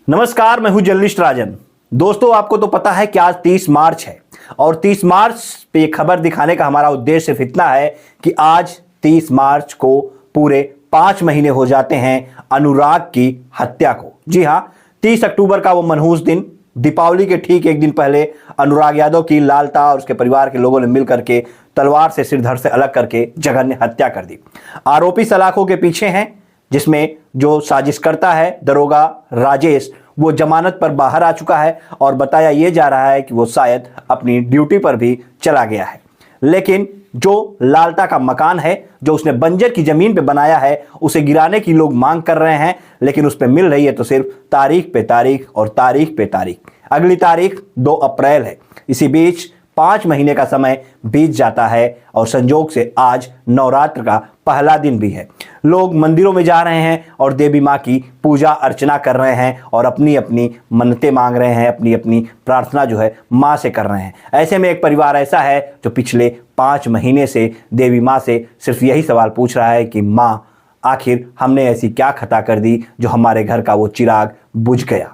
नमस्कार, मैं हूं जर्नलिस्ट राजन। दोस्तों, आपको तो पता है कि आज 30 मार्च है और 30 मार्च पे ये खबर दिखाने का हमारा उद्देश्य सिर्फ इतना है कि आज 30 मार्च को पूरे 5 महीने हो जाते हैं अनुराग की हत्या को। जी हां, 30 अक्टूबर का वो मनहूस दिन, दीपावली के ठीक एक दिन पहले अनुराग यादव की लालता और उसके परिवार के लोगों ने मिलकर के तलवार से सिर धड़ से अलग करके जघन्य हत्या कर दी। आरोपी सलाखों के पीछे हैं, जिसमें जो साजिश करता है दरोगा राजेश, वो जमानत पर बाहर आ चुका है और बताया यह जा रहा है कि वो शायद अपनी ड्यूटी पर भी चला गया है। लेकिन जो लालता का मकान है, जो उसने बंजर की जमीन पे बनाया है, उसे गिराने की लोग मांग कर रहे हैं, लेकिन उस पे मिल रही है तो सिर्फ तारीख पे तारीख और तारीख पे तारीख। अगली तारीख 2 अप्रैल है। इसी बीच 5 महीने का समय बीत जाता है और संजोग से आज नवरात्र का पहला दिन भी है। लोग मंदिरों में जा रहे हैं और देवी माँ की पूजा अर्चना कर रहे हैं और अपनी अपनी मन्नतें मांग रहे हैं, अपनी अपनी प्रार्थना जो है माँ से कर रहे हैं। ऐसे में एक परिवार ऐसा है जो पिछले 5 महीने से देवी माँ से सिर्फ यही सवाल पूछ रहा है कि माँ, आखिर हमने ऐसी क्या खता कर दी जो हमारे घर का वो चिराग बुझ गया।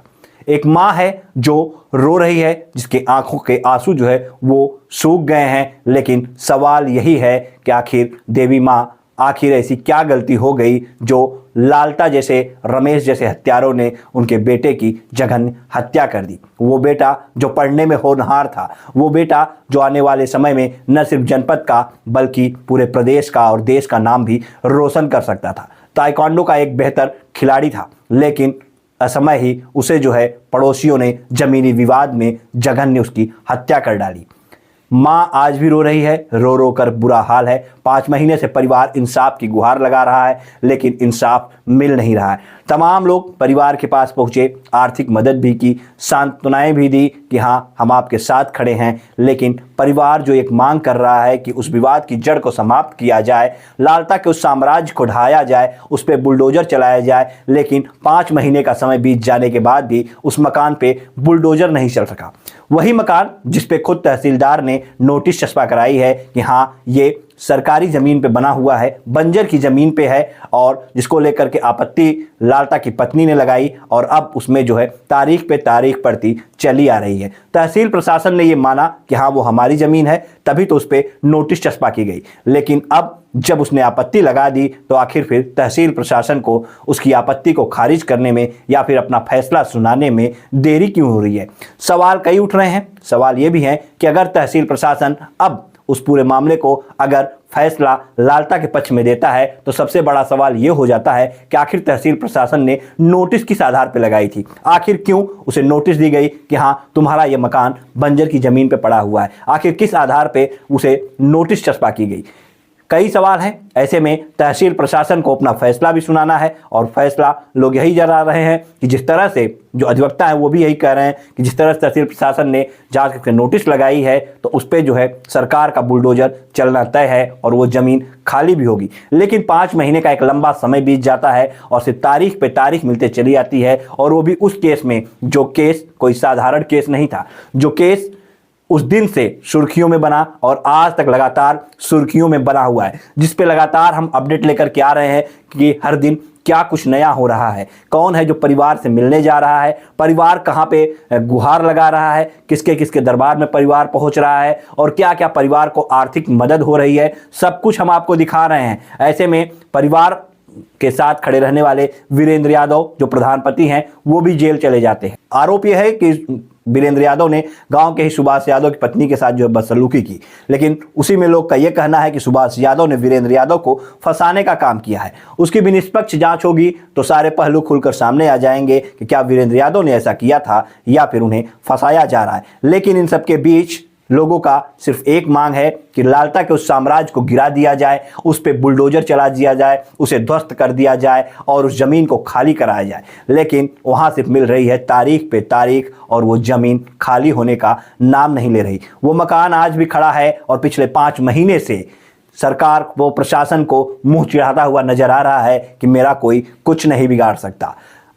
एक माँ है जो रो रही है, जिसके आंखों के आंसू जो है वो सूख गए हैं। लेकिन सवाल यही है कि आखिर देवी माँ, आखिर ऐसी क्या गलती हो गई जो लालता जैसे, रमेश जैसे हत्यारों ने उनके बेटे की जघन्य हत्या कर दी। वो बेटा जो पढ़ने में होनहार था, वो बेटा जो आने वाले समय में न सिर्फ जनपद का बल्कि पूरे प्रदेश का और देश का नाम भी रोशन कर सकता था। ताइक्वांडो का एक बेहतर खिलाड़ी था, लेकिन असमय ही उसे जो है पड़ोसियों ने जमीनी विवाद में जघन्य उसकी हत्या कर डाली। माँ आज भी रो रही है, रो रो कर बुरा हाल है। 5 महीने से परिवार इंसाफ की गुहार लगा रहा है, लेकिन इंसाफ मिल नहीं रहा है। तमाम लोग परिवार के पास पहुंचे, आर्थिक मदद भी की, सांत्वनाएं भी दी कि हाँ, हम आपके साथ खड़े हैं। लेकिन परिवार जो एक मांग कर रहा है कि उस विवाद की जड़ को समाप्त किया जाए, लालता के उस साम्राज्य को ढाया जाए, उस पर बुलडोजर चलाया जाए, लेकिन 5 महीने का समय बीत जाने के बाद भी उस मकान पे बुलडोजर नहीं चल सका। वही मकान जिस पे खुद तहसीलदार ने नोटिस चस्पा कराई है कि हाँ, ये सरकारी जमीन पे बना हुआ है, बंजर की जमीन पे है, और जिसको लेकर के आपत्ति लालता की पत्नी ने लगाई और अब उसमें जो है तारीख पे तारीख पड़ती चली आ रही है। तहसील प्रशासन ने ये माना कि हाँ, वो हमारी जमीन है, तभी तो उस पर नोटिस चस्पा की गई। लेकिन अब जब उसने आपत्ति लगा दी तो आखिर फिर तहसील प्रशासन को उसकी आपत्ति को खारिज करने में या फिर अपना फैसला सुनाने में देरी क्यों हो रही है। सवाल कई उठ रहे हैं। सवाल ये भी है कि अगर तहसील प्रशासन अब उस पूरे मामले को अगर फैसला लालता के पक्ष में देता है तो सबसे बड़ा सवाल यह हो जाता है कि आखिर तहसील प्रशासन ने नोटिस किस आधार पर लगाई थी। आखिर क्यों उसे नोटिस दी गई कि हाँ, तुम्हारा यह मकान बंजर की जमीन पे पड़ा हुआ है। आखिर किस आधार पे उसे नोटिस चस्पा की गई। कई सवाल हैं। ऐसे में तहसील प्रशासन को अपना फैसला भी सुनाना है और फैसला लोग यही जरा रहे हैं कि जिस तरह से जो अधिवक्ता है वो भी यही कह रहे हैं कि जिस तरह से तहसील प्रशासन ने जांच करके नोटिस लगाई है तो उस पर जो है सरकार का बुलडोजर चलना तय है और वो जमीन खाली भी होगी। लेकिन 5 महीने का एक लंबा समय बीत जाता है और सिर्फ तारीख पे तारीख मिलते चली आती है, और वो भी उस केस में जो केस कोई साधारण केस नहीं था, जो केस उस दिन से सुर्खियों में बना और आज तक लगातार सुर्खियों में बना हुआ है, जिस पे लगातार हम अपडेट लेकर के आ रहे हैं कि हर दिन क्या कुछ नया हो रहा है, कौन है जो परिवार से मिलने जा रहा है, परिवार कहाँ पे गुहार लगा रहा है, किसके किसके दरबार में परिवार पहुंच रहा है और क्या क्या परिवार को आर्थिक मदद हो रही है, सब कुछ हम आपको दिखा रहे हैं। ऐसे में परिवार के साथ खड़े रहने वाले वीरेंद्र यादव जो प्रधानपति हैं, वो भी जेल चले जाते हैं। आरोप यह है कि वीरेंद्र यादव ने गांव के ही सुभाष यादव की पत्नी के साथ जो है बदसलूकी की, लेकिन उसी में लोग का यह कहना है कि सुभाष यादव ने वीरेंद्र यादव को फंसाने का काम किया है। उसकी भी निष्पक्ष जांच होगी तो सारे पहलू खुलकर सामने आ जाएंगे कि क्या वीरेंद्र यादव ने ऐसा किया था या फिर उन्हें फंसाया जा रहा है। लेकिन इन सबके बीच लोगों का सिर्फ एक मांग है कि लालता के उस साम्राज्य को गिरा दिया जाए, उस पे बुलडोजर चला दिया जाए, उसे ध्वस्त कर दिया जाए और उस जमीन को खाली कराया जाए। लेकिन वहां सिर्फ मिल रही है तारीख पे तारीख और वो जमीन खाली होने का नाम नहीं ले रही। वो मकान आज भी खड़ा है और पिछले 5 महीने से सरकार वो प्रशासन को मुंह चिढ़ाता हुआ नजर आ रहा है कि मेरा कोई कुछ नहीं बिगाड़ सकता।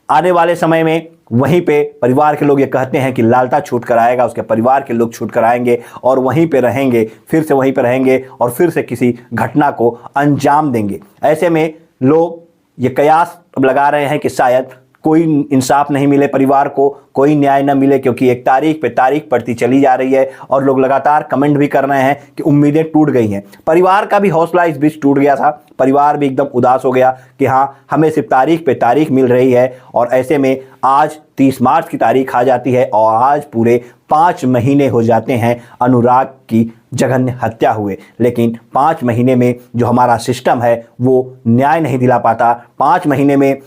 आने वाले समय में वहीं पे परिवार के लोग ये कहते हैं कि लालता छूट कर आएगा, उसके परिवार के लोग छूट कर आएंगे और वहीं पे रहेंगे, फिर से वहीं पे रहेंगे और फिर से किसी घटना को अंजाम देंगे। ऐसे में लोग ये कयास अब लगा रहे हैं कि शायद कोई इंसाफ नहीं मिले, परिवार को कोई न्याय न मिले, क्योंकि एक तारीख पे तारीख पड़ती चली जा रही है और लोग लगातार कमेंट भी कर रहे हैं कि उम्मीदें टूट गई हैं। परिवार का भी हौसला इस बीच टूट गया था, परिवार भी एकदम उदास हो गया कि हाँ, हमें सिर्फ तारीख पे तारीख मिल रही है और ऐसे में आज 30 मार्च की तारीख आ जाती है और आज पूरे 5 महीने हो जाते हैं अनुराग की जघन्य हत्या हुए। लेकिन 5 महीने में जो हमारा सिस्टम है वो न्याय नहीं दिला पाता। 5 महीने में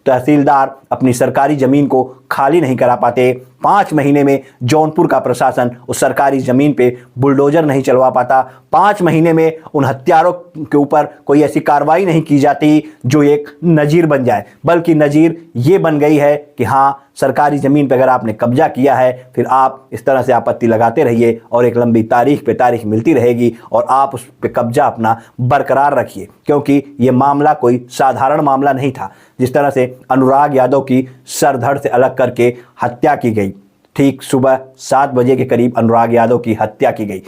तहसीलदार अपनी सरकारी ज़मीन को खाली नहीं करा पाते। 5 महीने में जौनपुर का प्रशासन उस सरकारी ज़मीन पे बुलडोजर नहीं चलवा पाता। 5 महीने में उन हत्यारों के ऊपर कोई ऐसी कार्रवाई नहीं की जाती जो एक नज़ीर बन जाए, बल्कि नज़ीर ये बन गई है कि हाँ, सरकारी ज़मीन पर अगर आपने कब्जा किया है फिर आप इस तरह से आपत्ति लगाते रहिए और एक लंबी तारीख पे तारीख मिलती रहेगी और आप उस पर कब्जा अपना बरकरार रखिए, क्योंकि ये मामला कोई साधारण मामला नहीं था। जिस तरह से अनुराग यादव की सर धड़ से अलग करके हत्या की गई, ठीक सुबह 7 बजे के करीब अनुराग यादव की हत्या की गई।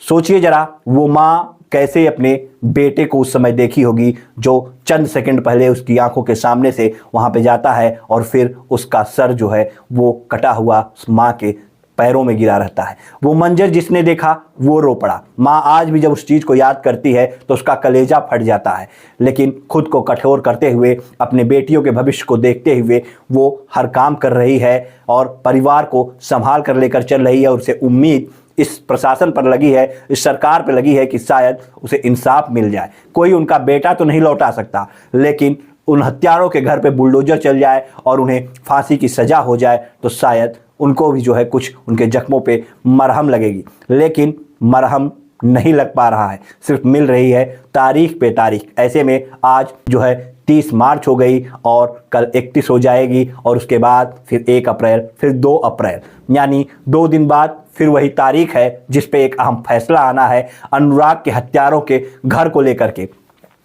सोचिए जरा, वो माँ कैसे अपने बेटे को उस समय देखी होगी जो चंद सेकंड पहले उसकी आंखों के सामने से वहां पे जाता है और फिर उसका सर जो है वो कटा हुआ माँ के पैरों में गिरा रहता है। वो मंजर जिसने देखा वो रो पड़ा। माँ आज भी जब उस चीज़ को याद करती है तो उसका कलेजा फट जाता है, लेकिन खुद को कठोर करते हुए, अपने बेटियों के भविष्य को देखते हुए वो हर काम कर रही है और परिवार को संभाल कर लेकर चल रही है। और उसे उम्मीद इस प्रशासन पर लगी है, इस सरकार पर लगी है कि शायद उसे इंसाफ मिल जाए। कोई उनका बेटा तो नहीं लौटा सकता, लेकिन उन हत्यारों के घर पे बुलडोजर चल जाए और उन्हें फांसी की सज़ा हो जाए तो शायद उनको भी जो है कुछ उनके जख्मों पे मरहम लगेगी। लेकिन मरहम नहीं लग पा रहा है, सिर्फ मिल रही है तारीख पे तारीख। ऐसे में आज जो है 30 मार्च हो गई और कल 31 हो जाएगी और उसके बाद फिर 1 अप्रैल, फिर 2 अप्रैल, यानी 2 दिन बाद फिर वही तारीख है जिस पे एक अहम फैसला आना है अनुराग के हत्यारों के घर को लेकर के।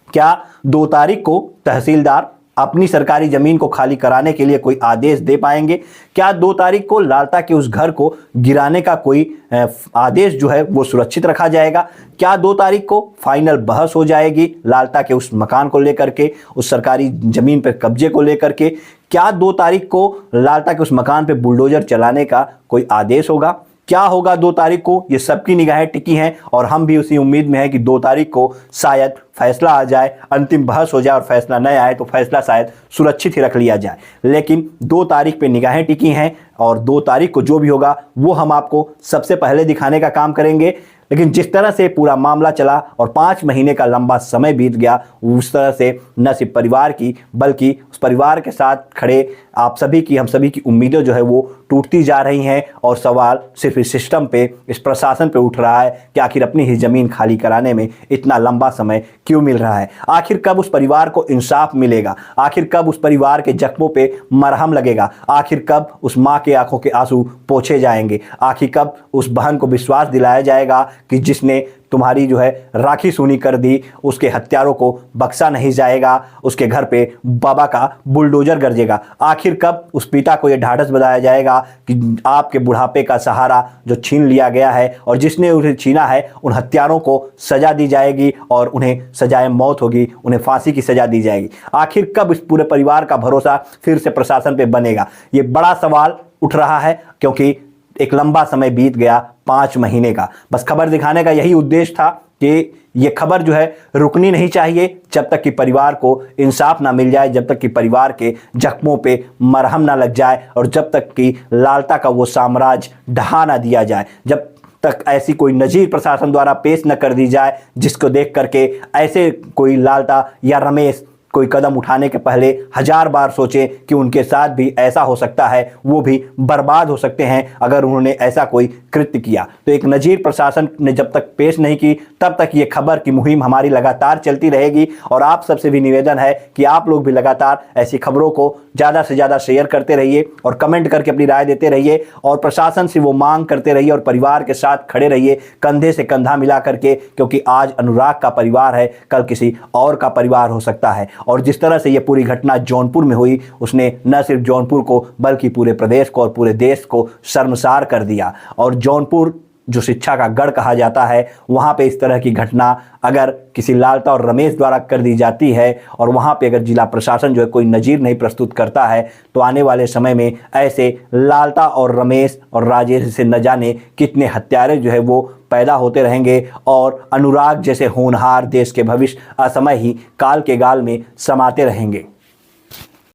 क्या 2 तारीख को तहसीलदार अपनी सरकारी ज़मीन को खाली कराने के लिए कोई आदेश दे पाएंगे? क्या 2 तारीख को लालता के उस घर को गिराने का कोई आदेश जो है वो सुरक्षित रखा जाएगा? क्या 2 तारीख को फाइनल बहस हो जाएगी लालता के उस मकान को लेकर के, उस सरकारी ज़मीन पर कब्जे को लेकर के? क्या 2 तारीख को लालता के उस मकान पर बुलडोजर चलाने का कोई आदेश होगा? क्या होगा 2 तारीख को? ये सबकी निगाहें टिकी हैं और हम भी उसी उम्मीद में हैं कि 2 तारीख को शायद फैसला आ जाए, अंतिम बहस हो जाए और फैसला न आए तो फैसला शायद सुरक्षित ही रख लिया जाए। लेकिन 2 तारीख पे निगाहें टिकी हैं और 2 तारीख को जो भी होगा वो हम आपको सबसे पहले दिखाने का काम करेंगे। लेकिन जिस तरह से पूरा मामला चला और 5 महीने का लंबा समय बीत गया, उस तरह से न सिर्फ परिवार की बल्कि उस परिवार के साथ खड़े आप सभी की, हम सभी की उम्मीदें जो है वो टूटती जा रही हैं और सवाल सिर्फ इस सिस्टम पे, इस प्रशासन पे उठ रहा है कि आखिर अपनी ही ज़मीन खाली कराने में इतना लंबा समय क्यों मिल रहा है? आखिर कब उस परिवार को इंसाफ मिलेगा? आखिर कब उस परिवार के जख्मों पे मरहम लगेगा? आखिर कब उस माँ के आंखों के आंसू पोंछे जाएंगे? आखिर कब उस बहन को विश्वास दिलाया जाएगा कि जिसने तुम्हारी जो है राखी सूनी कर दी, उसके हत्यारों को बख्शा नहीं जाएगा, उसके घर पे बाबा का बुलडोजर गरजेगा? आखिर कब उस पिता को यह ढाढ़स बताया जाएगा कि आपके बुढ़ापे का सहारा जो छीन लिया गया है और जिसने उसे छीना है उन हत्यारों को सजा दी जाएगी और उन्हें सजाए मौत होगी, उन्हें फांसी की सजा दी जाएगी? आखिर कब इस पूरे परिवार का भरोसा फिर से प्रशासन पे बनेगा? ये बड़ा सवाल उठ रहा है, क्योंकि एक लंबा समय बीत गया, 5 महीने का। बस खबर दिखाने का यही उद्देश्य था कि ये खबर जो है रुकनी नहीं चाहिए जब तक कि परिवार को इंसाफ ना मिल जाए, जब तक कि परिवार के जख्मों पे मरहम ना लग जाए और जब तक कि लालता का वो साम्राज्य ढहा ना दिया जाए, जब तक ऐसी कोई नज़ीर प्रशासन द्वारा पेश न कर दी जाए जिसको देख करके ऐसे कोई लालता या रमेश कोई कदम उठाने के पहले 1000 बार सोचे कि उनके साथ भी ऐसा हो सकता है, वो भी बर्बाद हो सकते हैं अगर उन्होंने ऐसा कोई कृत्य किया। तो एक नज़ीर प्रशासन ने जब तक पेश नहीं की तब तक ये खबर की मुहिम हमारी लगातार चलती रहेगी और आप सबसे भी निवेदन है कि आप लोग भी लगातार ऐसी खबरों को ज़्यादा से ज़्यादा शेयर करते रहिए और कमेंट करके अपनी राय देते रहिए और प्रशासन से वो मांग करते रहिए और परिवार के साथ खड़े रहिए कंधे से कंधा मिला करके, क्योंकि आज अनुराग का परिवार है, कल किसी और का परिवार हो सकता है। और जिस तरह से ये पूरी घटना जौनपुर में हुई, उसने न सिर्फ जौनपुर को बल्कि पूरे प्रदेश को और पूरे देश को शर्मसार कर दिया। और जौनपुर जो शिक्षा का गढ़ कहा जाता है, वहाँ पे इस तरह की घटना अगर किसी लालता और रमेश द्वारा कर दी जाती है और वहाँ पे अगर जिला प्रशासन जो है कोई नज़ीर नहीं प्रस्तुत करता है, तो आने वाले समय में ऐसे लालता और रमेश और राजेश से न जाने कितने हत्यारे जो है वो पैदा होते रहेंगे और अनुराग जैसे होनहार देश के भविष्य असमय ही काल के गाल में समाते रहेंगे।